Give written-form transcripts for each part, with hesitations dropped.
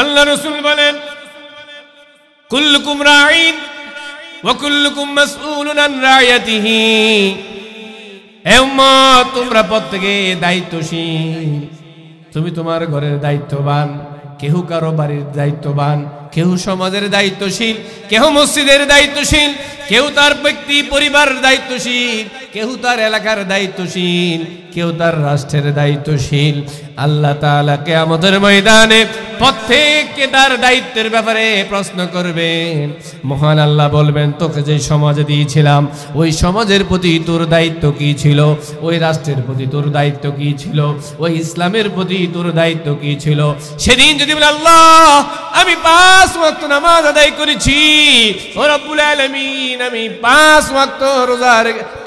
আল্লাহ রাসূল বলেন কুল্লুকুম রাঈন ওয়া কুল্লুকুম মাসউলুন আন রাইয়াতিহি। হে উম্মত, তোমরা প্রত্যেকে দায়িত্বশীল। তুমি তোমার ঘরের দায়িত্ববান, কেহ কারো বাড়ির দায়িত্ববান, কেউ সমাজের দায়িত্বশীল, কেউ মসজিদের দায়িত্বশীল, কেউ তার ব্যক্তি পরিবার দায়িত্বশীল, কেউ তার এলাকার দায়িত্বশীল, কেউ তার রাষ্ট্রের দায়িত্বশীল। আল্লাহ তাআলা কিয়ামতের ময়দানে প্রত্যেককে তার দায়িত্বের ব্যাপারে প্রশ্ন করবেন। মহান আল্লাহ বলবেন, তোকে যে সমাজে দিয়েছিলাম ওই সমাজের প্রতি তোর দায়িত্ব কি ছিল, ওই রাষ্ট্রের প্রতি তোর দায়িত্ব কি ছিল, ওই ইসলামের প্রতি তোর দায়িত্ব কি ছিল। সেদিন যদি বলে, আল্লাহ আমি 5 ওয়াক্ত নামাজ আদায় করেছি, ও রব্বুল আলামিন আমি 5 ওয়াক্ত রোজা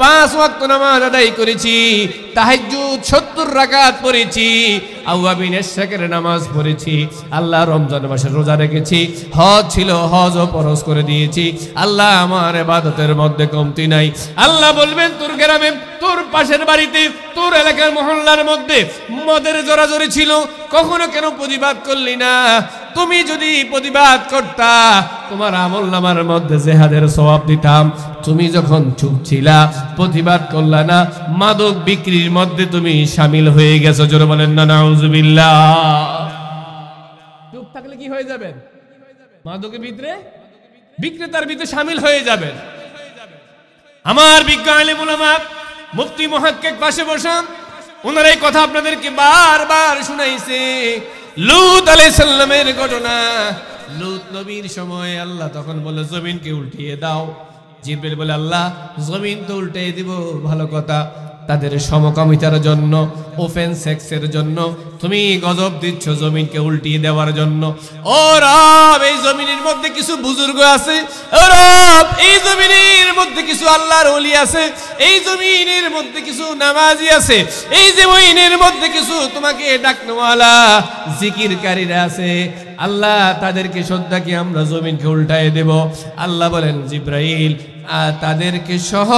5 ওয়াক্ত নামাজ আদায় করেছি, তাহাজ্জুদ 70 রাকাত পড়েছি, আওয়াবিন ইশরাকের নামাজ পড়েছি, আল্লাহ রমজান মাসে রোজা রেখেছি, হজ ছিল হজও ফরজ করে দিয়েছি, আল্লাহ আমার ইবাদতের মধ্যে কমতি নাই। আল্লাহ বলবেন, তোর গ্রামে, তোর পাশের বাড়িতে, তোর এলাকার মহল্লার মধ্যে মদের জোরাজোরি ছিল, কখনো কেন প্রতিবাদ করলি না? তুমি যদি প্রতিবাদ করতা, তোমার আমলনামার মধ্যে জিহাদের সওয়াব দিতাম। তুমি যখন চুপ ছিলা, প্রতিবাদ করলা না, মাদক বিক্রির মধ্যে তুমি শামিল হয়ে গেছো। জোরে বলেন না নাউজুবিল্লাহ। চুপ থাকলে কি হয়ে যাবেন? মাদকের ভিতরে, বিক্রেতার ভিতরে শামিল হয়ে যাবেন। আমার বিজ্ঞ আলেম উলামা, মুফতি মুহাক্কিক পাশে বসান, ওনারা এই কথা আপনাদেরকে বারবার শুনাইছে। লূত আলাইহিস সালামের ঘটনা। লূত নবীর সময় আল্লাহ তখন বলে, জমিনকে উল্টিয়ে দাও। জিবরিল বলে, আল্লাহ জমিন তো উল্টিয়ে দিব, ভালো কথা, তাদের সমকামিতার জন্য, ওপেন সেক্সের জন্য তুমি গজব দিচ্ছ জমিনকে উল্টিয়ে দেওয়ার জন্য। ও রব, এই জমিনের মধ্যে কিছু বুজুর্গ আছে, ও রব এই জমিনের মধ্যে কিছু আল্লাহর ওলি আছে, এই জমিনের মধ্যে কিছু নামাজি আছে, এই জমিনের মধ্যে কিছু তোমাকে ডাকনেওয়ালা জিকিরকারীরা আছে, আল্লাহ তাদেরকে শ্রদ্ধা কি আমরা জমিনকে উল্টায় দেব? আল্লাহ বলেন, জিব্রাইল তাদেরকে সহ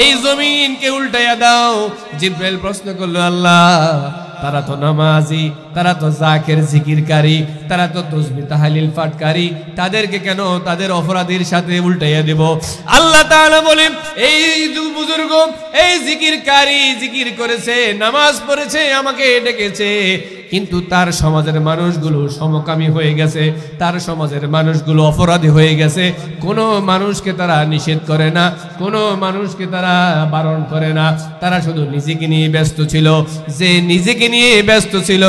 এই জমিনকে উল্টাইয়া দাও। জিব্রাইল প্রশ্ন করলো, আল্লাহ তারা তো নামাজি, তারা তো জাকের জিকিরকারী, তারা তো তাসবিহ তাহলিল পাঠকারী, তাদেরকে কেন তাদের অপরাধীর সাথে উল্টাইয়া দেব? আল্লাহ তাআলা বলেন, এই বুজুর্গ, এই জিকিরকারী জিকির করেছে, নামাজ পড়েছে, আমাকে ডেকেছে, কিন্তু তার সমাজের মানুষগুলো সমকামী হয়ে গেছে, তার সমাজের মানুষগুলো অপরাধী হয়ে গেছে। কোনো মানুষকে তারা নিষেধ করে না, কোনো মানুষকে তারা বারণ করে না, তারা শুধু নিজেকে নিয়ে ব্যস্ত ছিল। যে নিজেকে নিয়ে ব্যস্ত ছিল,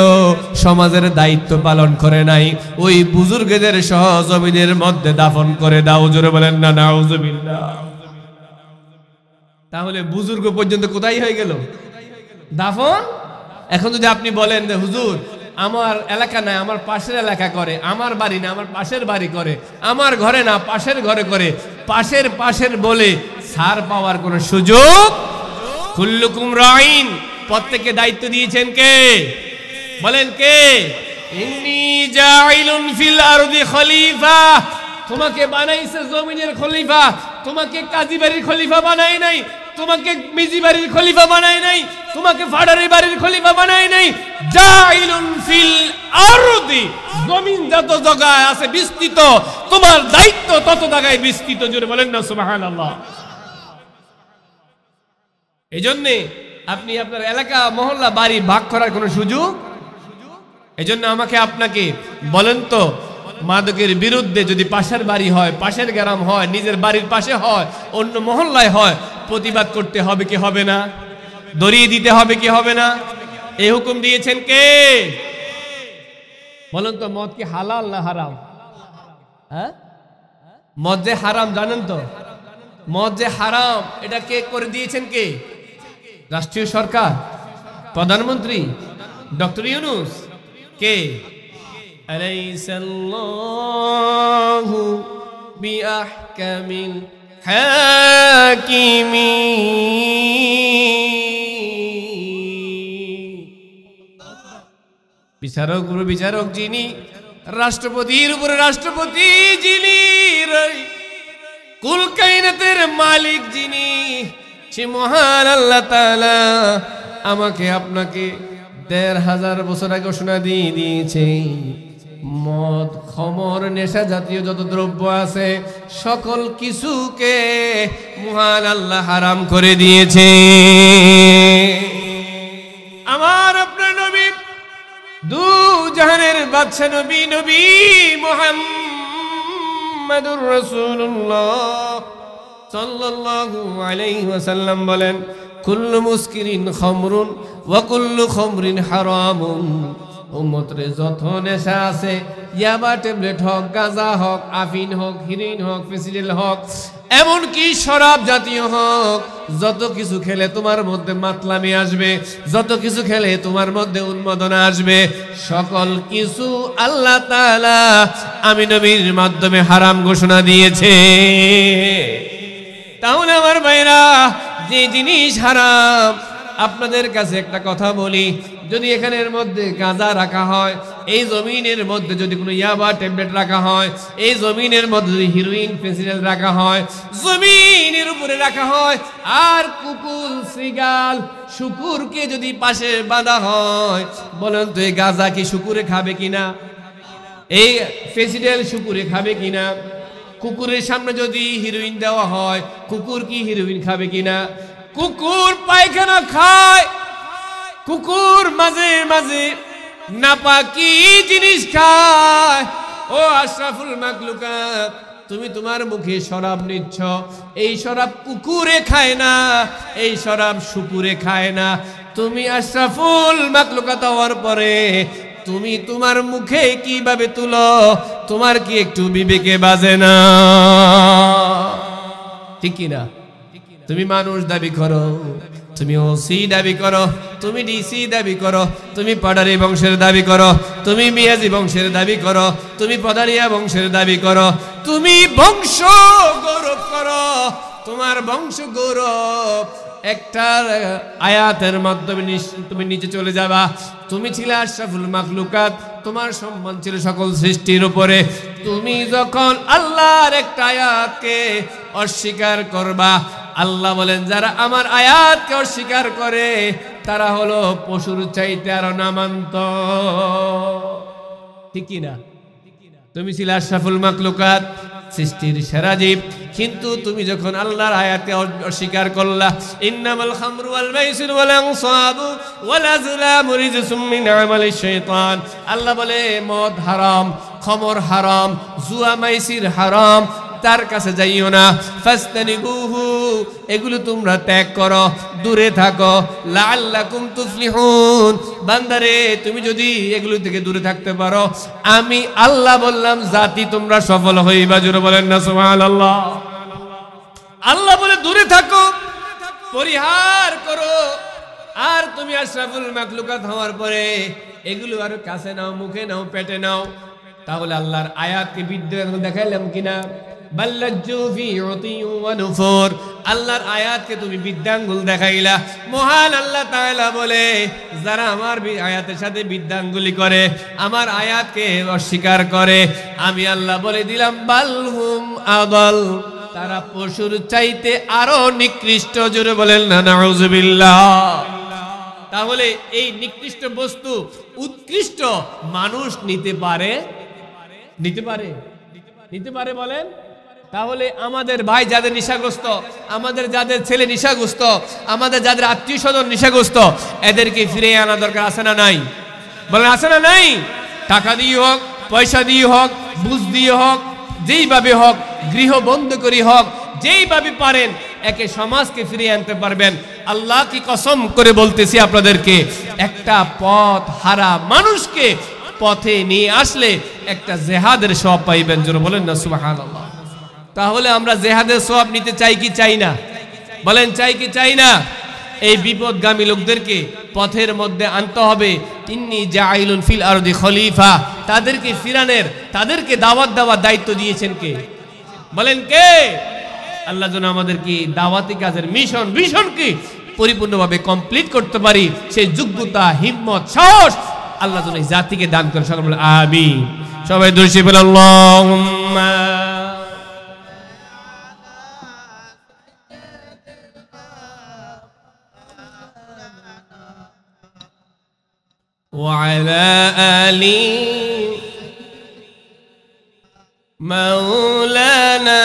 সমাজের দায়িত্ব পালন করে নাই, ওই বুজুর্গদের সহ জমিনের মধ্যে দাফন করে দাও। জোরে বলেন না নাউজুবিল্লাহ। তাহলে বুজুর্গ পর্যন্ত কোথায় হয়ে গেল? দাফন। এখন যদি আপনি বলেন যে হুজুর আমার এলাকা নাই, আমার পাশের এলাকা করে, আমার বাড়ি না আমার পাশের বাড়ি করে, আমার ঘরে না পাশের ঘরে করে, পাশের পাশের বলে ছাড় পাওয়ার কোন সুযোগ? কুল্লুকুম রাঈন, প্রত্যেককে দায়িত্ব দিয়েছেন কে? বলেন কে? ইন্নী জাইলুন ফিল আরদি খলিফা, তোমাকে বানাইছে জমিনের খলিফা, তোমাকে কাজী বাড়ির খলিফা বানাই নাই, তোমাকে মিজি বাড়ির খলিফা বানাই নাই, তোমাকে ফাড়ারি বাড়ির খলিফা বানাই নাই। জাইলুন ফিল আরদি, জমিন যত জায়গায় আছে বিস্তৃত, তোমার দায়িত্ব তত জায়গায় বিস্তৃত। জোরে বলেন না সুবহানাল্লাহ। এজন্য আপনি আপনার এলাকা মহল্লা বাড়ি ভাগ করার কোনো সুযোগ। এজন্য আমাকে আপনাকে বলেন তো, মাদকের বিরুদ্ধে যদি পাশের বাড়ি হয়, পাশের গ্রাম হয়, নিজের বাড়ির পাশে হয়, অন্য মহল্লায় হয়, প্রতিবাদ করতে হবে কি হবে না? দড়িয়ে দিতে হবে কি হবে না? এই হুকুম দিয়েছেন কে? বলেন তো, মদ কি হালাল না হারাম? হ্যাঁ, মদ যে হারাম জানেন তো? মদ যে হারাম এটা কে করে দিয়েছেন? কে? রাষ্ট্রীয় সরকার, প্রধানমন্ত্রী ডক্টর ইউনূস? কে? আলাইসাল্লাহু বিআহকামিল হাকিমিন। বিচারক উপরে বিচারক যিনি, রাষ্ট্রপতির উপরে রাষ্ট্রপতি যিনি, কুল কায়নাতের মালিক যিনি, সে মহান আল্লাহ তাআলা আমাকে আপনাকে ১৫০০ বছর আগে ঘোষণা দিয়ে দিয়েছে, খমর নেশা জাতীয় যত দ্রব্য আছে সকল কিছুকে মহান আল্লাহ হারাম করে দিয়েছে। আমার আপনার নবী দু জাহানের বাদশা নবী নবী মুহাম্মাদুর রাসূলুল্লাহ সাল্লাল্লাহু আলাইহি ওয়াসাল্লাম বলেন, কুল্লু মুসকিরিন খামরুন ওয়া কুল্লু খামরিন হারামুন। উম্মতরে যত নেশা আছে, ইয়াবা ট্যাবলেট হোক, গাঁজা হোক, আফিন হোক, হিরোইন হোক, ফেসিডিল হোক, এমনকি শরাব জাতীয় হোক, যত কিছু খেলে তোমার মধ্যে মাতলামি আসবে, যত কিছু খেলে তোমার মধ্যে উন্মাদনা আসবে, সকল কিছু আল্লাহ তাআলা আমি নবীর মাধ্যমে হারাম ঘোষণা দিয়েছে। তাহলে আমার ভাইরা, যে জিনিস হারাম, আপনাদের কাছে একটা কথা বলি, যদি এখানের মধ্যে গাঁজা রাখা হয়, এই জমিনের মধ্যে যদি কোনো ইয়াবা ট্যাবলেট রাখা হয়, এই জমিনের মধ্যে যদি হিরোইন ফেসিডেল রাখা হয়, জমিনের উপরে রাখা হয়, আর কুকুর শ্রীগাল শুকুরকে যদি পাশে বাঁধা হয়, বলেন তো এই গাঁজা কি শুকুরে খাবে কিনা? এই ফেসিডেল শুকুরে খাবে কিনা? কুকুরের সামনে যদি হিরোইন দেওয়া হয়, কুকুর কি হিরোইন খাবে কিনা? কুকুর পায়খানা খায়, কুকুর মাঝে মাঝে নাপাকি জিনিস খায়। ও আশরাফুল মাখলুকাত, তুমি তোমার মুখে শরাব নিচ্ছ, এই শরাব কুকুরে খায় না, এই শরাব শুকুরে খায় না। তুমি আশরাফুল মাখলুকাত হওয়ার পরে তুমি তোমার মুখে কিভাবে তুলো, তোমার কি একটু বিবেকে বাজে না? ঠিক কিনা? তুমি মানুষ দাবি করো, তুমি ওসি দাবি করো, তুমি ডিসি দাবি করো, তুমি পাডারি বংশের দাবি করো, তুমি মিয়াজি বংশের দাবি করো, তুমি পদারিয়া বংশের দাবি করো, তুমি বংশ গৌরব করো, তোমার বংশ গৌরব একটা আয়াতের মাধ্যমে তুমি নিচে চলে যাবা। তুমি ছিলে আশরাফুল মাখলুকাত, তোমার সম্মান ছিল সকল সৃষ্টির উপরে। তুমি যখন আল্লাহর একটা আয়াতকে অস্বীকার করবা, আল্লাহ বলেন যারা আমার আয়াতকে অস্বীকার করে তারা হলো পশুর চাইতে আরো নামান্ত। ঠিক কিনা? তুমি ছিলে আশরাফুল মাখলুকাত, সৃষ্টির সেরা জীব, কিন্তু তুমি যখন আল্লাহর আয়াতকে অস্বীকার করলা, ইন্নামাল খামরু ওয়াল মাইসিরু ওয়াল আনসাবু ওয়াল আজলামু রিজসুম মিন আমালিশ শাইতান। আল্লাহ বলে মদ হারাম, খমর হারাম, জুয়া মাইসির হারাম, তার কাছে যাইও না। ফাস্তানিবুহু, এগুলো তোমরা ত্যাগ করো, দূরে থাকো। লাআল্লাকুম তুফলিহুন, বান্দারে তুমি যদি এগুলো থেকে দূরে থাকতে পারো, আমি আল্লাহ বললাম জাতি তোমরা সফল হইবা। জোরে বলেন না সুবহানাল্লাহ। আল্লাহ বলে দূরে থাকো, পরিহার করো। আর তুমি আশরাফুল মাখলুকাত হওয়ার পরে এগুলো আর কাছে নাও, মুখে নাও, পেটে নাও। তাহলে আল্লাহর আয়াতকে বিদ্রোহ দেখাইলাম কিনা? বাল্লাজু ফি উতিয়ু ওয়া নুফুর, আল্লাহর আয়াতকে তুমি বিদ্যাঙ্গুল দেখাইলা। মহান আল্লাহ তাআলা বলে যারা আমার আয়াতের সাথে বিদ্যাঙ্গুলি করে, আমার আয়াতকে অস্বীকার করে, আমি আল্লাহ বলে দিলাম বালহুম আদাল, তারা পশুর চাইতে আরো নিকৃষ্ট। জোরে বলেন না নাউযুবিল্লাহ। তাহলে এই নিকৃষ্ট বস্তু উৎকৃষ্ট মানুষ নিতে পারে? নিতে পারে? নিতে পারে বলেন? তাহলে আমাদের ভাই যাদের নেশাগ্রস্ত, আমাদের যাদের ছেলে নেশাগ্রস্ত, আমাদের যাদের আত্মীয় স্বজন নেশাগ্রস্ত, এদেরকে ফিরে আনা দরকার আছে না নাই? বলেন আছে না নাই? টাকা দিয়ে হোক, পয়সা দিয়ে হোক, বুঝ দিয়ে হোক, যেইভাবে হোক, গৃহ বন্ধ করি হোক, যেইভাবে পারেন একে সমাজকে ফিরিয়ে আনতে পারবেন। আল্লাহ কি কসম করে বলতেছি আপনাদেরকে, একটা পথ হারা মানুষকে পথে নিয়ে আসলে একটা জেহাদের সওয়াব পাইবেন। জোরে বলেন না সুবহানাল্লাহ। তাহলে আমরা জেহাদের সওয়াব নিতে চাই কি চাই না? বলেন চাই কি চাই না? এই বিপদগামী লোকদেরকে পথের মধ্যে আনতে হবে। ইন্নী জাইলুন ফিল আরদি খলিফা, তাদেরকে ফিরানের, তাদেরকে দাওয়াত দেওয়ার দায়িত্ব দিয়েছেন কে? বলেন কে? আল্লাহ যেন আমাদেরকে দাওয়াতি কাজের মিশনকে পরিপূর্ণভাবে কমপ্লিট করতে পারি, সেই যোগ্যতা, হিম্মত, সাহস আল্লাহ যেন এই জাতিকে দান করেন। সকলে বলে আমিন। সবাই দুরূদ শরীফ পড়ুন আল্লাহুম্মা ওয়া আলা আলি মাওলানা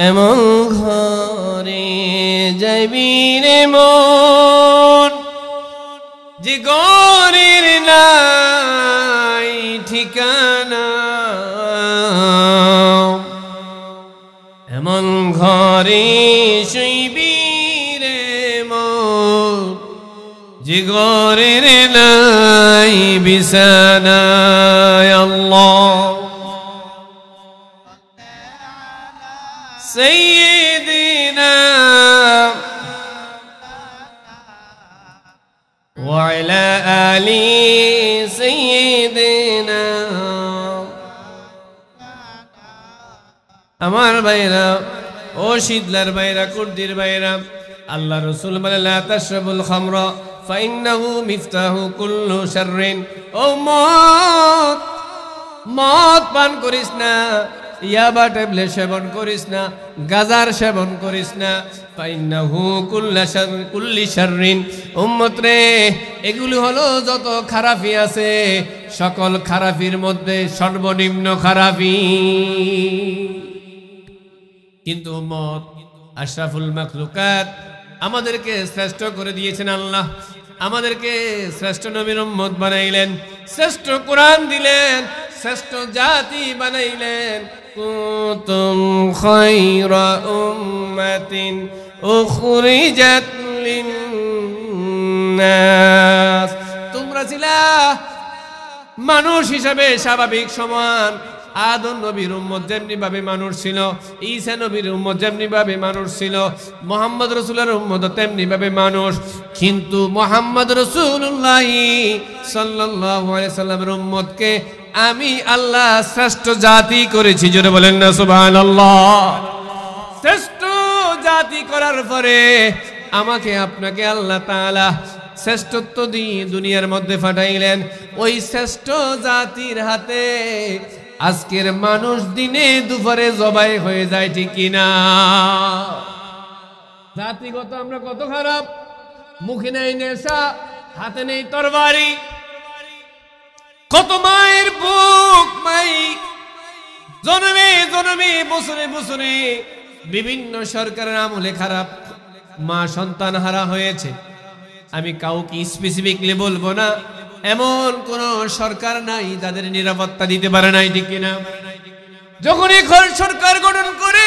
এমন ঘরে যাইবি রে মন যে ঘরের নাই ঠিকানা, এমন ঘরে শুইবি রে মন যে ঘরের নাই বিছানা। আল্লাহ সাইয়্যিদিনা ওয়া আলা আলি সাইয়্যিদিনা। আমার ভাইরা, ও শীতলার ভাইরা, কুর্দির ভাইরা, আল্লাহ রাসূল বলে লা তাশরাবুল খামরা ফাইন্নাহু মিফতাহু কুল্লু শাররিন। ও মদ পান করিস না, ইয়াবা ট্যাবলেট সেবন করিস না, গাজার সেবন করিস না। ফাইন্নাহু কুল্লি শাররিন, উম্মত রে এগুলি হলো যত খারাপি আছে সকল খারাপির মধ্যে সর্বনিম্ন খারাপি। কিন্তু উম্মত, আশরাফুল মাখলুকাত, আমাদেরকে শ্রেষ্ঠ করে দিয়েছেন আল্লাহ, আমাদেরকে শ্রেষ্ঠ নবীর উম্মত বানাইলেন, শ্রেষ্ঠ কোরআন দিলেন, শ্রেষ্ঠ জাতি বানাইলেন। কুনতুম খায়রা উম্মাতিন উখরিজাত লিন্নাস। তোমরা ছিলা মানুষ হিসাবে স্বাভাবিক সমান। আদম নবীর উম্মত যেমনি ভাবে মানুষ ছিল, ঈসা নবীর উম্মত যেমনি ভাবে মানুষ ছিল, মুহাম্মদ রাসূলের উম্মত তেমনি ভাবে মানুষ। কিন্তু মুহাম্মদ রাসূলুল্লাহ সাল্লাল্লাহু আলাইহি সাল্লামের উম্মতকে আমি আল্লাহ শ্রেষ্ঠ জাতি করেছি। জোরে বলেন না সুবহানাল্লাহ। শ্রেষ্ঠ জাতি করার পরে আমাকে আপনাকে আল্লাহ তাআলা শ্রেষ্ঠত্ব দিয়ে দুনিয়ার মধ্যে পাঠাইলেন। ওই শ্রেষ্ঠ জাতির হাতে আজকের মানুষ দিনে দুপুরে জবাই হয়ে যায়, ঠিক কিনা? জাতিগত আমরা কত খারাপ। মুখে নেই নেশা, হাতে নেই তরবারি। কত মায়ের বুক মাই জন্মে জন্মে বছরে বছরে বিভিন্ন সরকারের আমলে খারাপ মা সন্তান হারা হয়েছে। আমি কাউকে স্পেসিফিকলি বলবো না, এমন কোন সরকার নাই যাদের নিরাপত্তা দিতে পারে নাই, ঠিক কিনা? যখন এখন সরকার গঠন করে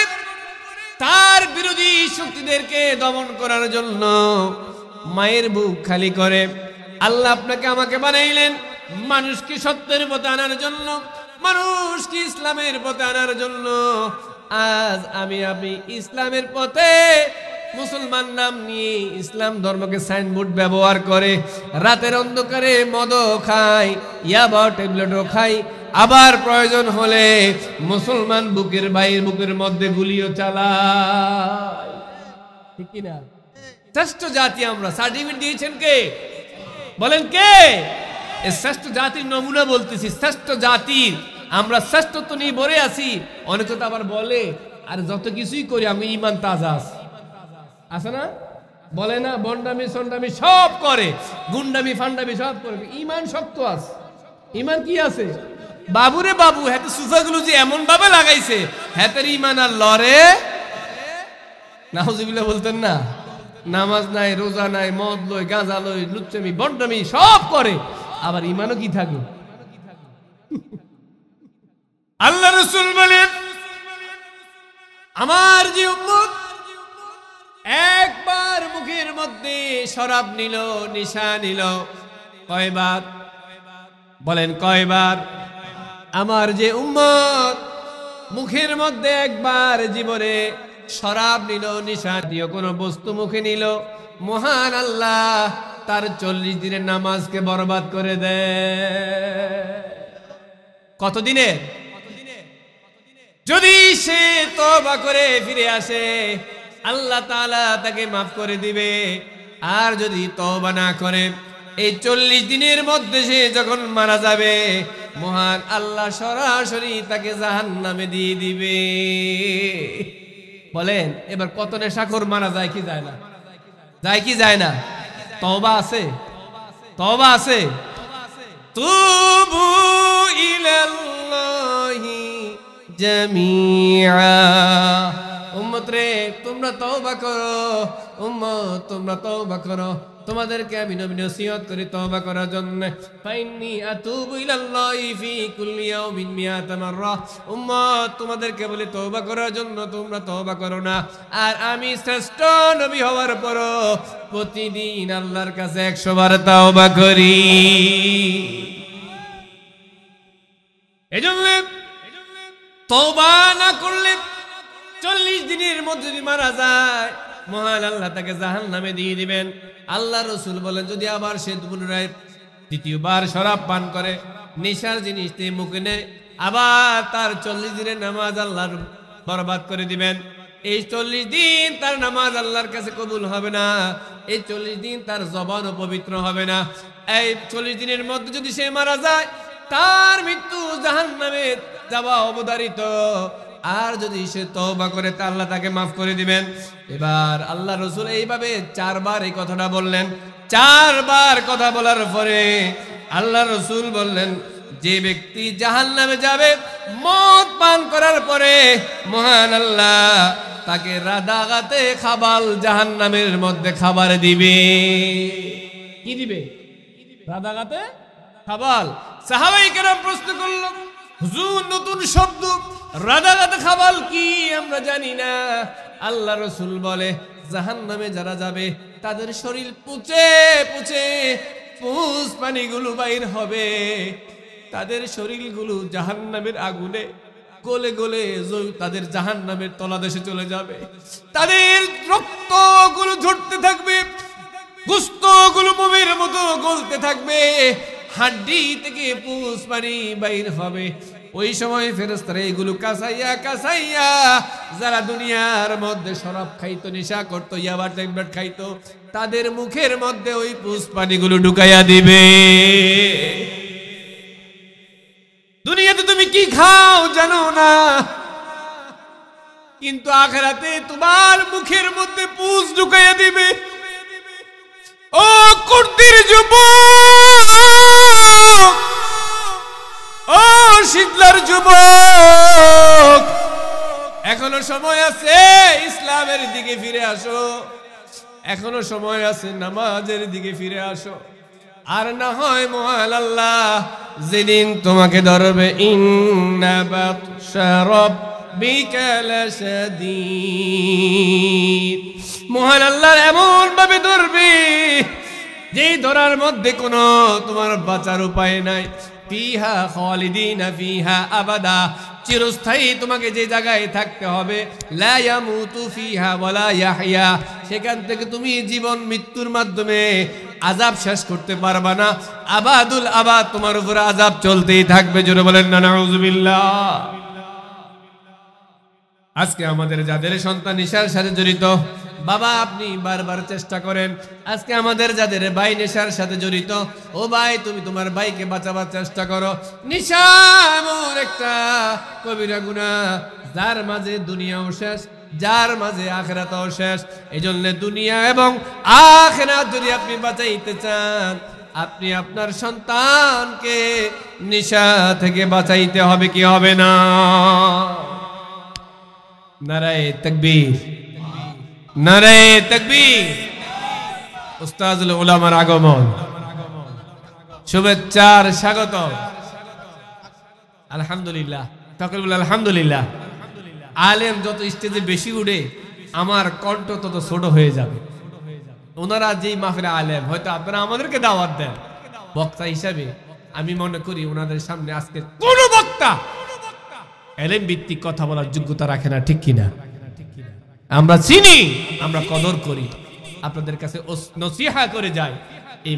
তার বিরোধী শক্তিদেরকে দমন করার জন্য মায়ের বুক খালি করে। আল্লাহ আপনাকে আমাকে বানাইলেন মানুষকে সত্যের পথে আনার জন্য, মানুষকে ইসলামের পথে আনার জন্য। আজ আমি ইসলামের পথে মুসলমান নাম নিয়ে ইসলাম ধর্মকে সাইনবোর্ড ব্যবহার করে রাতের অন্ধকারে মদও খাই, ইয়াবা ট্যাবলেটও খাই, আবার প্রয়োজন হলে মুসলমান বুকের বাইরের বুকের মধ্যে গুলিও চালায়, ঠিক কি না? শ্রেষ্ঠ জাতি আমরা। সার্টিফিকেট দিয়েছেন কে? বলেন কে? এই শ্রেষ্ঠ জাতির নমুনা বলতেছি। শ্রেষ্ঠ জাতির আমরা শ্রেষ্ঠত্ব নিয়ে ভরে আছি। অনেকে তো আবার বলে আর যত কিছুই করি আমি ইমান তাজা আছে না, বলে না? বন্ডামি সন্ডামি সব করে, গুন্ডামি ফান্ডামি সব করে, ইমান শক্ত আছে। ইমান কি আছে? বাবুরে বাবু, হাতে সুফাগুলো যে এমন ভাবে লাগাইছে হাতের ইমান আর লড়ে। নাউজুবিল্লাহ বলতেন না? নামাজ নাই, রোজা নাই, মদ লই, গাঁজা লই, লুচ্চামি বন্ডামি সব করে, আবার ইমানও কি থাকে? আল্লাহ রাসূল বলেন আমার যে উম্মত একবার মুখের মধ্যে শরাব নিল, নিশা নিল, কয়বার? বলেন কয়বার? আমার যে উম্মত মুখের মধ্যে একবার জীবনে শরাব নিল, নিশা দিয়ে কোনো বস্তু মুখে নিল, মহান আল্লাহ তার 40 দিনের নামাজকে বরবাদ করে দেয়। কতদিনে? যদি সে তওবা করে ফিরে আসে আল্লাহ তাআলা তাকে মাফ করে দিবে। আর যদি তওবা না করে এই 40 দিনের মধ্যে সে যখন মারা যাবে মহান আল্লাহ সরাসরি তাকে জাহান্নামে দিয়ে দিবে। বলেন এবার কত নেশাখোর মারা যায় কি যায় না? যায় কি যায় না? তওবা আছে, তওবা আছে। তুবু ইলাল্লাহ জামিআ। উম্মত রে তোমরা তওবা করো, উম্মত তোমরা তওবা করো, তোমাদেরকে আমি নবী নসিহত করি তওবা করার জন্য। ফাইন্নী আতুবু ইলাল্লাহি ফি কুল্লি ইয়াউমিন মিআতা মাররা। উম্মত তোমাদেরকে বলি তওবা করার জন্য, তোমরা তওবা করো না। আর আমি শ্রেষ্ঠ নবী হওয়ার পরও প্রতিদিন আল্লাহর কাছে 100 বার তওবা করি। এজন্য তওবা না করলে 40 দিনের মধ্যে যদি মারা যায় মহান আল্লাহ তাকে জাহান্নামে দিয়ে দিবেন। আল্লাহ রাসূল বলেন যদি আবার সে পুনরায় দ্বিতীয়বার শরাব পান করে, নেশার জিনিস মুখে নেয়, আবার তার 40 দিনের নামাজ আল্লাহ বরবাদ করে দিবেন। এই 40 দিন তার নামাজ আল্লাহর কাছে কবুল হবে না, এই 40 দিন তার জবানও পবিত্র হবে না। এই 40 দিনের মধ্যে যদি সে মারা যায় তার মৃত্যু জাহান্নামে যাওয়া অবধারিত। আর যদি সে তওবা করে তা আল্লাহ তাকে মাফ করে দিবেন। এবার আল্লাহ রাসূল এইভাবে 4 বার এই কথাটা বললেন। 4 বার কথা বলার পরে আল্লাহ রাসূল বললেন যে ব্যক্তি জাহান্নামে যাবে মদ পান করার পরে মহান আল্লাহ তাকে রাদাগাতে খাবাল জাহান্নামের মধ্যে খাবার দিবে। কি দিবে? রাদাগাতে খাবাল। সাহাবায়ে কেরাম প্রশ্ন করল হুজুর নতুন শব্দ, রাদাগাতে খাবাল কি আমরা জানি না। আল্লাহ রাসূল বলে জাহান্নামে যারা যাবে তাদের শরীর পুচে পুচে পুষ পানিগুলো বাইর হবে, তাদের শরীরগুলো জাহান্নামের আগুনে গলে গলে তাদের জাহান্নামের তলাদেশে চলে যাবে। তাদের রক্তগুলো ঝরতে থাকবে, গোশতগুলো মোমের মতো গলতে থাকবে, হাড্ডি থেকে পুষ পানি বাইর হবে। ওই সময় ফেরেশতারা এগুলো কাসাইয়া কাসাইয়া যারা দুনিয়ার মধ্যে শরাব খাইতো, নেশা করতো, ইয়াবা ট্যাবলেট খাইতো, তাদের মুখের মধ্যে ওই পুষ পানিগুলো ঢুকাইয়া দিবে। দুনিয়াতে তুমি কি খাও জানো না, কিন্তু আখিরাতে তোমার মুখের মধ্যে পুষ ঢুকাইয়া দিবে। ও কুর্দির যুবক, ও শীতলার যুবক, এখনো সময় আছে ইসলামের দিকে ফিরে আসো, এখনো সময় আছে নামাজের দিকে ফিরে আসো। আর না হয় মহান আল্লাহ যেদিন তোমাকে ধরবে ইন্না বাতশা রাব্বিকা লাশাদীদ, মহান আল্লাহ এমন ভাবে ধরবে যেই ধরার মধ্যে কোনো তোমার বাঁচার উপায় নাই। ফিহা খালিদিনা ফিহা আবাদা, চিরস্থায়ী তোমাকে যে জায়গায় থাকতে হবে। লা ইয়ামুতু ফিহা ওয়ালা ইয়াহইয়া, সেখান থেকে তুমি জীবন মৃত্যুর মাধ্যমে আযাব শেষ করতে পারবা না। আবাদুল আবাদ তোমার উপর আযাব চলতেই থাকবে। জোরে বলেন না নাউযুবিল্লাহ। আজকে আমাদের যাদের সন্তান নেশার সাথে জড়িত, বাবা আপনি বারবার চেষ্টা করেন। আজকে আমাদের যাদের ভাই নেশার সাথে জড়িত, ও ভাই তুমি তোমার ভাইকে বাঁচাবার চেষ্টা করো। নেশা এমন একটা কবিরা গুনাহ যার মাঝে দুনিয়াও শেষ, যার মাঝে আখিরাতও শেষ। এজন্য দুনিয়া এবং আখিরাত যদি আপনি বাঁচাইতে চান, আপনি আপনার সন্তানকে নেশা থেকে বাঁচাইতে হবে, কি হবে না? নারায়ে তাকবীর, নারায়ে তাকবীর। উস্তাদুল উলামার আগমন, শুভেচ্ছার স্বাগত। আলহামদুলিল্লাহ, তাকবীর, আলহামদুলিল্লাহ। আলেম যত স্টেজে বেশি উঠে আমার কণ্ঠ তত ছোট হয়ে যাবে। ওনারা যেই মাহফিলে আলেম, হয়তো আপনারা আমাদেরকে দাওয়াত দেন বক্তা হিসাবে, আমি মনে করি ওনাদের সামনে আজকে কোন বক্তা এলেম ভিত্তিক কথা বলার যোগ্যতা রাখে না, ঠিক কিনা? আমরা চিনি, আমরা কদর করি, আপনাদের কাছে নসিহা করে যাই এই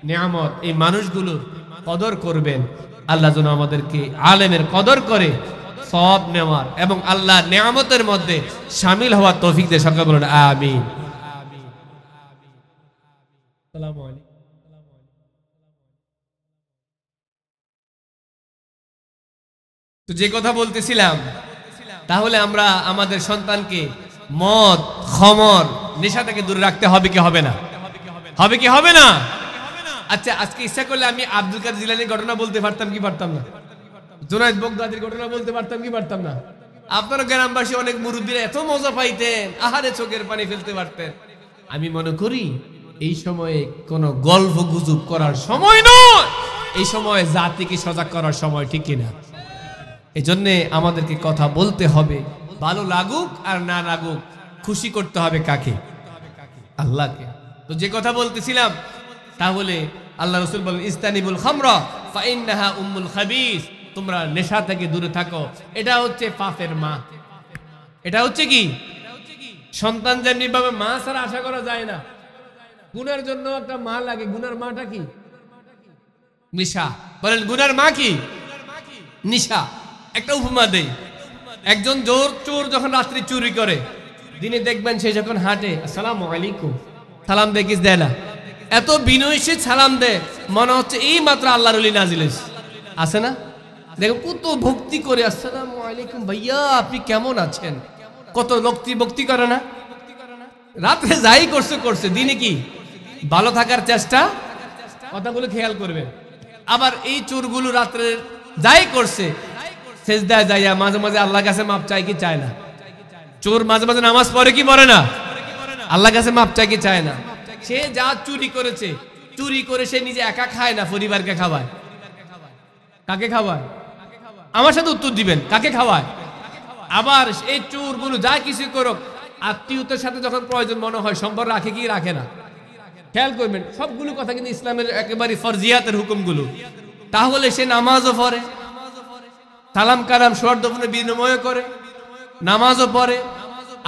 নিয়ামত, এই মানুষগুলোর কদর করবেন। আল্লাহ যেন আমাদেরকে আলেমের কদর করে সওয়াব নেওয়ার এবং আল্লাহ নিয়ামতের মধ্যে শামিল হওয়ার তৌফিক দেয়। সকলে বলুন আমিন। আসসালামু আলাইকুম। তো যে কথা বলতেছিলাম, তাহলে আমরা আমাদের সন্তানকে মদ, খমর, নেশা থেকে দূরে রাখতে হবে কি হবে না? হবে কি হবে না? আচ্ছা, আজকে ইচ্ছা করলে আমি আব্দুল কাদের জিলানীর ঘটনা বলতে পারতাম কি পারতাম না? জুনায়েদ বাগদাদির ঘটনা বলতে পারতাম কি পারতাম না? আপনারা গ্রামবাসী অনেক মুরব্বীরা এত মজা পাইতেন, আহারে চোখের পানি ফেলতে পারতেন। আমি মনে করি এই সময়ে কোনো গল্প গুজব করার সময় নয়, এই সময় জাতিকে সজাগ করার সময়, ঠিক কিনা? এজন্য আমাদেরকে কথা বলতে হবে, ভালো লাগুক আর না লাগুক, খুশি করতে হবে কাকে? আল্লাহকে। তো যে কথা বলতেছিলাম, তাহলে আল্লাহ রাসূল বলেন ইস্তানিবুল খামরা ফাইন্নাহা উম্মুল খাবিস, তোমরা নেশা থেকে দূরে থাকো, এটা হচ্ছে পাপের মা। এটা হচ্ছে কি? সন্তান যেমনি ভাবে মা ছাড়া আশা করা যায় না, গুনার জন্য একটা মা লাগে। গুনার মাটা কি? নিশা। বলেন গুনার মা কি? নিশা। একটা উপমা দেই, একজন চোর যখন রাত্রি চুরি করে, দিনে দেখবেন সে যখন হাঁটে আসসালামু আলাইকুম সালাম দেখিস দেয় না, এত বিনয়ী সে সালাম দেয়, মনে হচ্ছে এই মাত্র আল্লাহর ওলি নাজিল হয়েছে। আছে না? দেখো কত ভক্তি করে, আসসালামু আলাইকুম ভাইয়া আপনি কেমন আছেন, কত ভক্তি করে না? রাত্রে যাই করছে, দিনে কি ভালো থাকার চেষ্টা। কথাগুলো খেয়াল করবেন। আবার এই চোরগুলো রাত্রে যাই করছে, সেজদায় যাইয়া মাঝে মাঝে আল্লাহর কাছে মাপ চায় কি চায় না? চোর মাঝে মাঝে নামাজ পড়ে কি পড়ে না? আল্লাহর কাছে মাপ চায় কি চায় না? সে যা চুরি করেছে, চুরি করে সে নিজে একা খায় না, পরিবারকে খাওয়ায়। কাকে খাওয়ায়? আমার সাথে উত্তর দিবেন, কাকে খাওয়ায়? আবার এই চোরগুলো যা কিছু করুক, আত্মীয়তার সাথে যখন প্রয়োজন মনে হয় সম্পর্ক রাখে কি রাখে না? খেয়াল করবেন, সবগুলো কথা কিন্তু ইসলামের একেবারে ফরজিয়াতের হুকুমগুলো। তাহলে সে নামাজও পড়ে, সালাম কালাম সর্দফনে বিনিময় করে, নামাজও পড়ে,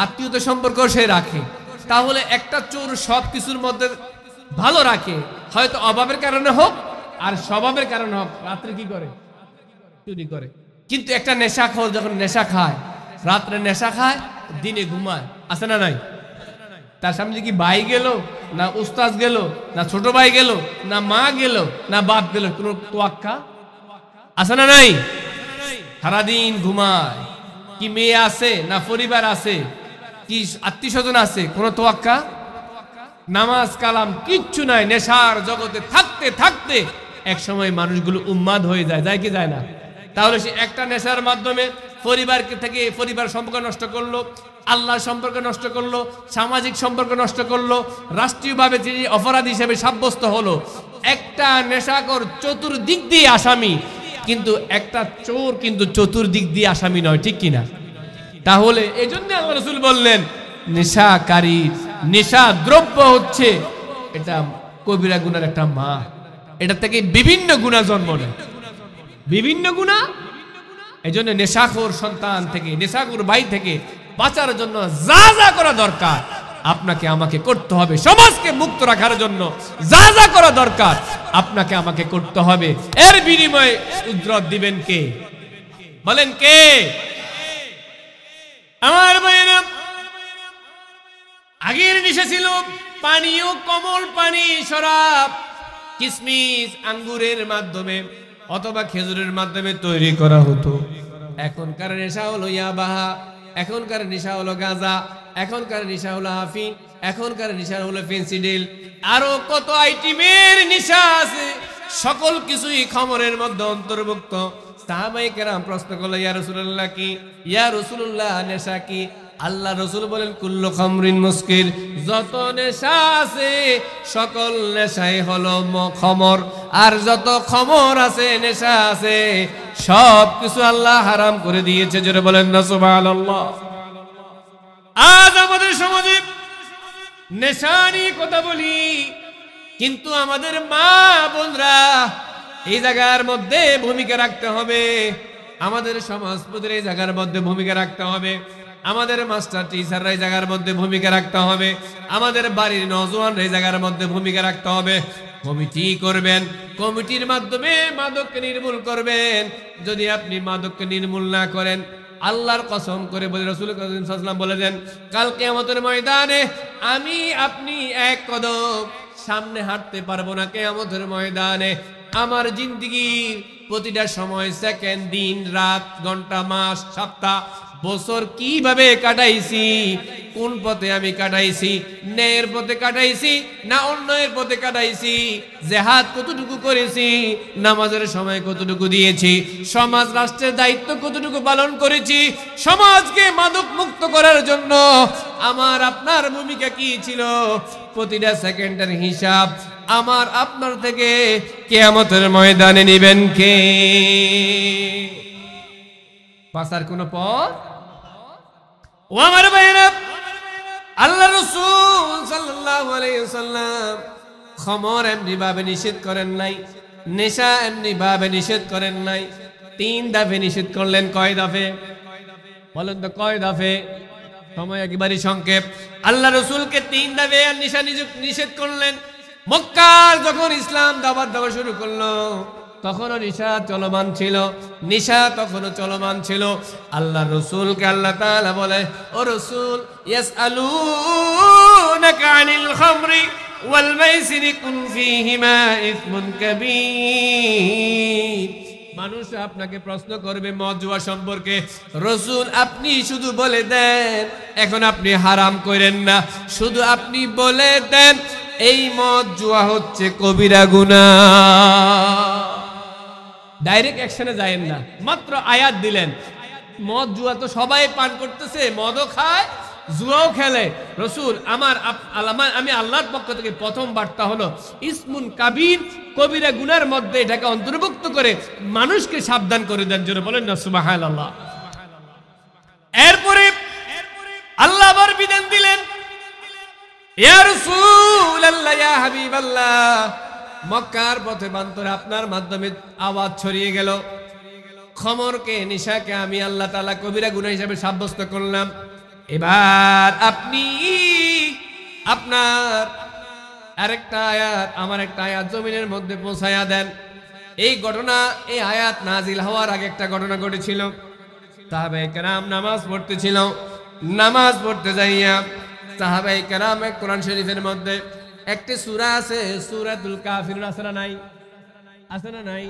আত্মীয়তা সম্পর্ক সে রাখে। তাহলে একটা চোর সব কিছুর মধ্যে ভালো রাখে, হয়তো অভাবের কারণে হোক আর স্বভাবের কারণে হোক, রাত্রে কি করে? চুরি করে। কিন্তু একটা নেশাখোর যখন নেশা খায়, রাত্রে নেশা খায়, দিনে ঘুমায়, আছে না নাই? তার সামনে কি ভাই গেল, না উস্তাদ গেল, না ছোট ভাই গেল, না মা গেল, না বাপ গেল, কোন তোয়াক্কা আছে না নাই? সারাদিন ঘুমায়। কি মেয়ে আছে, না পরিবার আছে, কি আত্মীয় স্বজন আছে, কোন তোয়াক্কা? নামাজ কালাম কিচ্ছু নাই। নেশার জগতে থাকতে থাকতে এক সময় মানুষগুলো উন্মাদ হয়ে যায় কি যায় না? তাহলে সে একটা নেশার মাধ্যমে পরিবারকে থেকে পরিবার সম্পর্ক নষ্ট করলো, আল্লাহর সম্পর্ক নষ্ট করলো, সামাজিক সম্পর্ক নষ্ট করলো, রাষ্ট্রীয়ভাবে তিনি অপরাধী হিসেবে সাব্যস্ত হলো। একটা নেশাখোর চতুর্দিক দিয়ে আসামি, কিন্তু একটা চোর কিন্তু চতুর্দিক দিয়ে আসামি নয়, ঠিক কিনা? তাহলে এই জন্য আল্লাহ রাসূল বললেন নেশাকারী, নেশা দ্রব্য হচ্ছে এটা কবিরা গুনার একটা মা। এটা থেকে বিভিন্ন গুনাহ জন্ম নেয়, বিভিন্ন গুনাহ। এই জন্য নেশাখোর সন্তান থেকে, নেশাখোর ভাই থেকে বাঁচার জন্য যা যা করা দরকার আপনাকে আমাকে করতে হবে। সমাজকে মুক্ত রাখার জন্য যা যা করা দরকার আপনাকে আমাকে করতে হবে। এর বিনিময়ে উদ্রত দিবেন কে? বলেন কে? আমার ভাইয়েরা, আগের নেশা ছিল পানীয়, কমল পানি, শরাব, কিসমিস আঙ্গুরের মাধ্যমে অথবা খেজুরের মাধ্যমে তৈরি করা হতো। এখনকার নেশা হলো ইয়াবাহা, এখনকার নেশা হলো গাঁজা, এখনকার নেশা হলো হাফিন, এখনকার নেশা হলো ফেন্সিডিল, আরো কত আইটেমের নেশা আছে। সকল কিছুই খমরের মধ্যে অন্তর্ভুক্ত। সাহাবায়ে কেরাম প্রশ্ন করলো, ইয়া রাসূলুল্লাহ কি, ইয়া রাসূলুল্লাহ নেশা কি? আল্লাহ রাসূল বলেন কুল্লু খামরিন মুসকির, যত নেশা আছে সকল নেশাই হলো খমর, আর যত খমর আছে নেশা আছে সব কিছু আল্লাহ হারাম করে দিয়েছে। জোরে বলেন না সুবহানাল্লাহ। আজ আমাদের সমাজে নেশা নিয়ে কথা বলি, কিন্তু আমাদের মা বোনরা এই জায়গার মধ্যে ভূমিকা রাখতে হবে, আমাদের সমাজপতির এই জায়গার মধ্যে ভূমিকা রাখতে হবে, আমাদের মাস্টার টিচাররা এই জায়গার মধ্যে ভূমিকা রাখতে হবে, আমাদের বাড়ির নওজোয়ানরা এই জায়গার মধ্যে ভূমিকা রাখতে হবে। কমিটি করবেন, কমিটির মাধ্যমে মাদককে নির্মূল করবেন। যদি আপনি মাদককে নির্মূল না করেন, আল্লাহর কসম করে বলে রাসূল সাল্লাল্লাহু আলাইহি ওয়াসাল্লাম বলেছেন, কাল কিয়ামতের ময়দানে আমি আপনি এক কদম সামনে হাঁটতে পারবো না। কিয়ামতের ময়দানে আমার জিন্দেগির প্রতিটা সময়, সেকেন্ড, দিন, রাত, ঘন্টা, মাস, সপ্তাহ, বছর কিভাবে কাটাইছি, কোন পথে আমি কাটাইছি, ন্যায়ের পথে কাটাইছি না অন্যায়ের পথে কাটাইছি, জিহাদ কতটুকু করেছি, নামাজের সময় কতটুকু দিয়েছি, সমাজ রাষ্ট্রের দায়িত্ব কতটুকু পালন করেছি, সমাজকে মাদক মুক্ত করার জন্য আমার আপনার ভূমিকা কি ছিল, প্রতিটা সেকেন্ডের হিসাব আমার আপনার থেকে কিয়ামতের ময়দানে নেবেন কে? বাঁচার কোন পথ? ও আমার ভাইরা, আল্লাহ রাসূল সাল্লাল্লাহু আলাইহি ওয়াসাল্লাম খমর এমনি ভাবে নিষেধ করেন নাই, নেশা এমনি ভাবে নিষেধ করেন নাই, 3 দফে নিষেধ করলেন। কয় দফে বলেন তো, কয় দফে? সময় একেবারে সংক্ষেপ। আল্লাহ রাসূলকে 3 দফে নেশা নিষেধ করলেন। মক্কার যখন ইসলাম দাওয়াত দেওয়া শুরু করলো তখনও নিশা চলমান ছিল, নিশা তখনও চলমান ছিল। আল্লাহ রাসূলকে আল্লাহ তাআলা বলে, ও রাসূল, ইয়াসআলুনাকা আনিল খামরি ওয়াল মাইসিরি কুল ফীহিমা ইসমুন কাবীর। মানুষ আপনাকে প্রশ্ন করবে মদ জুয়া সম্পর্কে, রাসূল আপনি শুধু বলে দেন, এখন আপনি হারাম করেন না, শুধু আপনি বলে দেন এই মদ জুয়া হচ্ছে কবিরা গুনাহ। ডাইরেক্ট অ্যাকশনে যায়েন না, মাত্র আয়াত দিলেন। মদ জুয়া তো সবাই পান করতেছে, মদও খায় জুয়াও খেলে। রাসূল আমি আল্লাহর পক্ষ থেকে প্রথম বার্তা হলো ইসমুন কাবীর, কবিরা গুনার মধ্যে এটাকে অন্তর্ভুক্ত করে মানুষকে সাবধান করে দেন। জোরে বলেন না সুবহানাল্লাহ। এরপরে আল্লাহ আবার বিধান দিলেন, ইয়া রাসূলুল্লাহ, ইয়া হাবিবাল্লাহ, মক্কার পথে বান্তরে আপনার মাধ্যমে আওয়াজ ছড়িয়ে গেল, খমরকে নিশাকে আমি আল্লাহ তাআলা কবিরা গুনাহ হিসেবে সাব্যস্ত করলাম। এবার আপনি আপনার আরেকটা আয়াত, আমার একটা আয়াত জমিনের মধ্যে পৌঁছায়া দেন। এই ঘটনা, এই আয়াত নাজিল হওয়ার আগে একটা ঘটনা ঘটেছিল। সাহাবায়ে কেরাম নামাজ পড়তেছিল, নামাজ পড়তে যাইয়া সাহাবায়ে কেরাম কোরআন শরীফের মধ্যে একটি সূরা আছে, সূরাতুল কাফিরুন, আছে না নাই? আছে না নাই?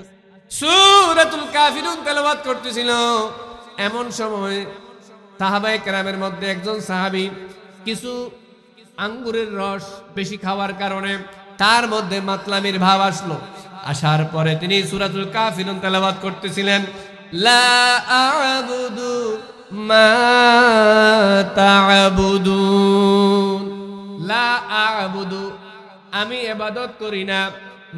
সূরাতুল কাফিরুন তেলাওয়াত করতেছিল। এমন সময় সাহাবায়ে কেরামের মধ্যে একজন সাহাবী কিছু আঙ্গুরের রস বেশি খাওয়ার কারণে তার মধ্যে মাতলামির ভাব আসলো। আসার পরে তিনি সূরাতুল কাফিরুন তেলাওয়াত করতেছিলেন, লা আ'বুদু মা তা'বুদুন, লা আ'বুদু, আমি ইবাদত করি না,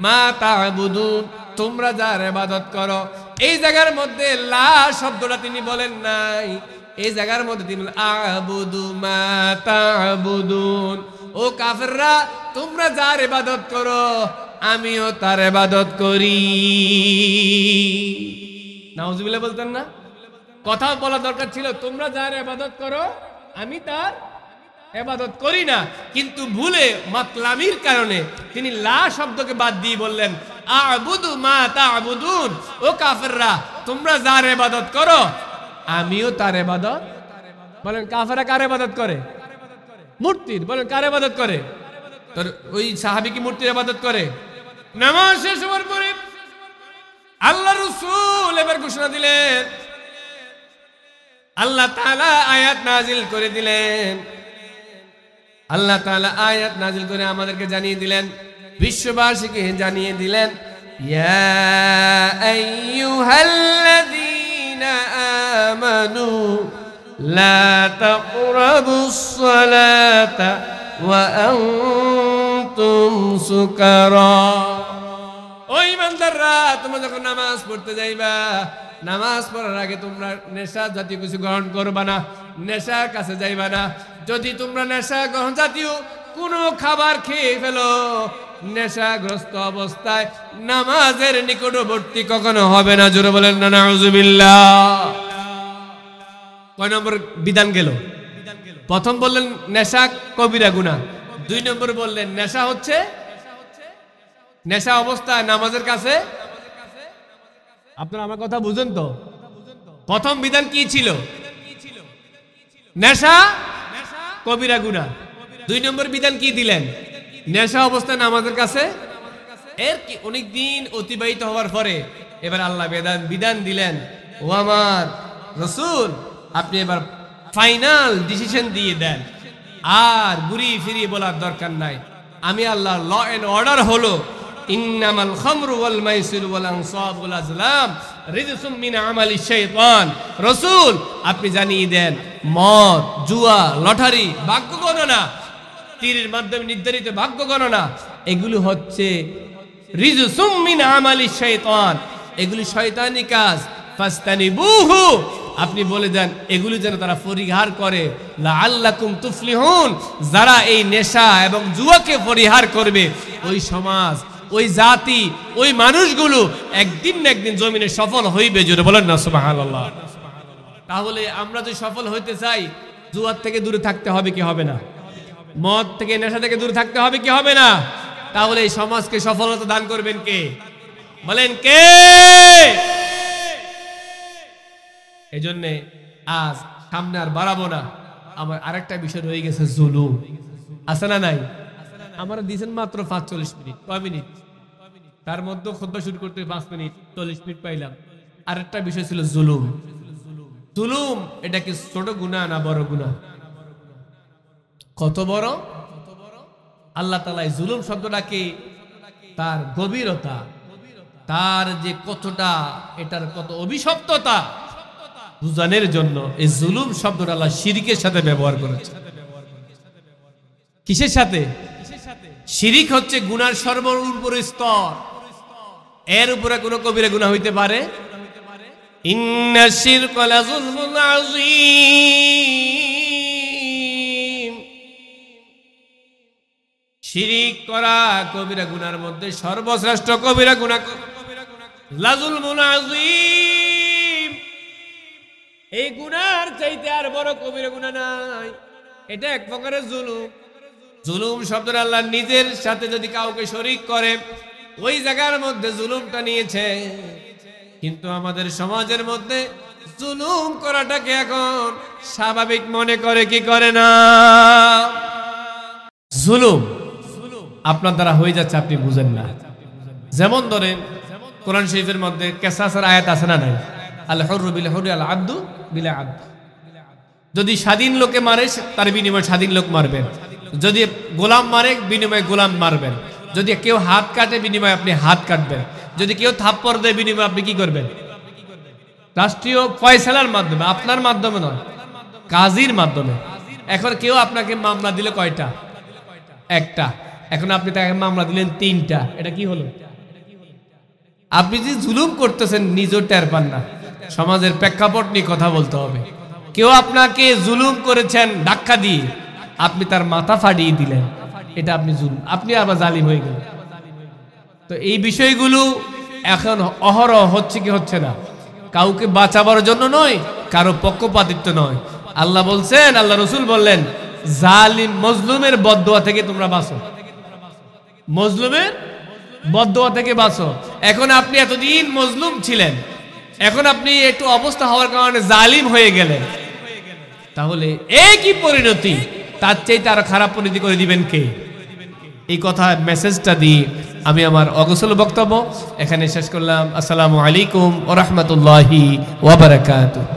মা তা'বুদুন, তোমরা যার ইবাদত করো। এই জায়গার মধ্যে লা শব্দটা তিনি বলেন নাই, এই জায়গার মধ্যে তিনি বলেন আ'বুদু মা তা'বুদুন। ও কাফেররা, তোমরা যার ইবাদত করো আমিও তার ইবাদত করি। নাউজুবিল্লাহ বলতেন না? কথা বলা দরকার ছিল, তোমরা যার ইবাদত করো আমি তার ইবাদত করি না, কিন্তু ভুলে মাতলামির কারণে তিনি লা শব্দকে বাদ দিয়ে বললেন আ'বুদু মা তা'বুদুন। ও কাফেররা, তোমরা যার ইবাদত করো আমিও তার ইবাদত। বলেন কাফেররা কার ইবাদত করে? মূর্তির। বলেন কার ইবাদত করে? তোর ওই সাহাবী কি মূর্তির ইবাদত করে? নামাজ শেষ হওয়ার পরে আল্লাহ রাসূল এবার ঘোষণা দিলেন, আল্লাহ তাআলা আয়াত নাজিল করে দিলেন। আল্লাহ তাআলা আয়াত নাজিল করে আমাদেরকে জানিয়ে দিলেন, বিশ্ববাসীকে জানিয়ে দিলেন, ইয়া আইয়ুহাল্লাযীনা আমানু লা তাকরাবুস সালাতা ওয়া আনতুম সুকারা। ও ঈমানদাররা, তোমরা যখন নামাজ পড়তে যাইবা, নামাজ পড়ার আগে তোমরা নেশা জাতীয় কিছু গ্রহণ করবা না, নেশার কাছে যাইবা না। যদি তোমরা নেশা গ্রহণ জাতীয় কোনো খাবার খেয়ে ফেলো, নেশাগ্রস্ত অবস্থায় নামাজের নিকটবর্তী কখনো হবে না। জোরে বলেন না নাউজুবিল্লাহ। কয় নম্বর বিধান গেল? প্রথম বললেন নেশা কবিরা গুনাহ, 2 নম্বর বললেন নেশা হচ্ছে, নেশা অবস্থায় নামাজের কাছে। আপনারা আমার কথা বুঝেন তো? প্রথম বিধান কি ছিল? নেশা কবিরা গুনাহ। 2 নম্বর বিধান কি দিলেন? নেশা অবস্থায় নামাজের কাছে। এর কি অনেক দিন অতিবাহিত হওয়ার পরে এবার আল্লাহ বিধান দিলেন, ও আমার রাসূল, আপনি এবার ফাইনাল ডিসিশন দিয়ে দেন, আর ঘুরিয়ে ফিরিয়ে বলার দরকার নাই। আমি আল্লাহর ল এন্ড অর্ডার হলো ইন্নামাল খামরু ওয়াল মাইসিরু ওয়াল আনসাব ওয়াল আজলাম রিজসুম মিন আমালি শাইতান। রাসূল আপনি জানিয়ে দেন, মদ, জুয়া, লটারি, ভাগ্য গণনা, তীরের মাধ্যমে নির্ধারিত ভাগ্য গণনা, এগুলো হচ্ছে রিজসুম মিন আমালি শাইতান, এগুলি শয়তানি কাজ। ফাস্তানিবুহু, আপনি বলে দেন এগুলি যেন তারা পরিহার করে। লাআল্লাকুম তুফলিহুন, যারা এই নেশা এবং জুয়াকে পরিহার করবে, ওই সমাজ, ওই জাতি, ওই মানুষগুলো একদিন না একদিন জমিনে সফল হইবে। জোরে বলেন না সুবহানাল্লাহ। তাহলে আমরা যদি সফল হইতে চাই, জুয়ার থেকে দূরে থাকতে হবে কি হবে না? মদ থেকে, নেশা থেকে দূরে থাকতে হবে কি হবে না? তাহলে এই সমাজকে সফলতা দান করবেন কে? বলেন কে? এই জন্যে আজ সামনে আর বাড়াবো না। আমার আরেকটা বিষয় রয়ে গেছে, জুলুম। আছে না নাই? আমার দিয়েছেন মাত্র 45 মিনিট। কয় মিনিট? তার মধ্যে খুতবা শুরু করতে 5 মিনিট, 40 মিনিট পাইলাম। আরেকটা বিষয় ছিল জুলুম। জুলুম এটা কি ছোট গুনাহ না বড় গুনাহ? কত বড়! আল্লাহ তাআলা এই জুলুম শব্দটাকে, তার গভীরতা, তার যে কতটা, এটার কত অভিশপ্ততা বুঝানোর জন্য এই জুলুম শব্দটা আল্লাহ শিরকের সাথে ব্যবহার করেছে। কিসের সাথে? শিরিক হচ্ছে গুনার সর্বোপরি স্তর। এর উপরে কোন কবিরা গুনাহ হইতে পারে? ইন্না শিরকা লাযুলমুন আযীম, শিরিক করা কবিরা গুনার মধ্যে সর্বশ্রেষ্ঠ কবিরা গুনাহ। লাযুলমুন আযীম, এই গুনার চাইতে আর বড় কবিরা গুনাহ নাই। এটা এক প্রকারের জুলুম। জুলুম শব্দটা আল্লাহ নিজের সাথে যদি কাউকে শরীক করে, ওই জায়গার মধ্যে জুলুমটা নিয়েছে। কিন্তু আমাদের সমাজের মধ্যে জুলুম করাটাকে এখন স্বাভাবিক মনে করে কি করে না? জুলুম আপনার দ্বারা হয়ে যাচ্ছে, আপনি বুঝেন না। যেমন ধরেন কোরআন শরীফের মধ্যে কিসাসের আয়াত আছে না নাই? আল হুররু বিল হুররি আল আবদু বিল আবদ। যদি স্বাধীন লোকে মারে, তার বিনিময়ে স্বাধীন লোক মারবেন। যদি গোলাম মারে, বিনিময়ে গোলাম মারবেন। যদি কেউ হাত কাটে, বিনিময়ে আপনি হাত কাটবেন। যদি কেউ থাপ্পড় দেয়, বিনিময়ে আপনি কি করবেন? রাষ্ট্রীয় ফয়সালার মাধ্যমে, আপনার মাধ্যমে নয়, কাজীর মাধ্যমে। এখন কেউ আপনাকে মামলা দিলে কয়টা? একটা। এখন আপনি তাকে মামলা দিলেন 3টা। এটা কি হলো? আপনি যে জুলুম করতেছেন নিজেও টের পান না। সমাজের প্রেক্ষাপট নিয়ে কথা বলতে হবে। কেউ আপনাকে জুলুম করেছেন ধাক্কা দিয়ে, আপনি তার মাথা ফাটিয়ে দিলেন, এটা আপনি জুলুম, আপনি আবার জালিম হয়ে গেলেন। তো এই বিষয়গুলো এখন অহরহ হচ্ছে কি হচ্ছে না? কাউকে বাঁচাবার জন্য নয়, কারো পক্ষপাতিত্ব নয়। আল্লাহ বলছেন, আল্লাহ রসুল বললেন, জালিম মজলুমের বদদুয়া থেকে তোমরা বাঁচো। মজলুমের বদদুয়া থেকে বাঁচো। এখন আপনি এতদিন মজলুম ছিলেন, এখন আপনি একটু অবস্থা হওয়ার কারণে জালিম হয়ে গেলেন, তাহলে এই কি পরিণতি? তার চাইতে আরো খারাপ পরিণতি করে দিবেন কে? এই কথা মেসেজটা দিয়ে আমি আমার অগোছল বক্তব্য এখানে শেষ করলাম। আসসালামু আলাইকুম ওয়া রাহমাতুল্লাহি ওয়া বারাকাতুহু।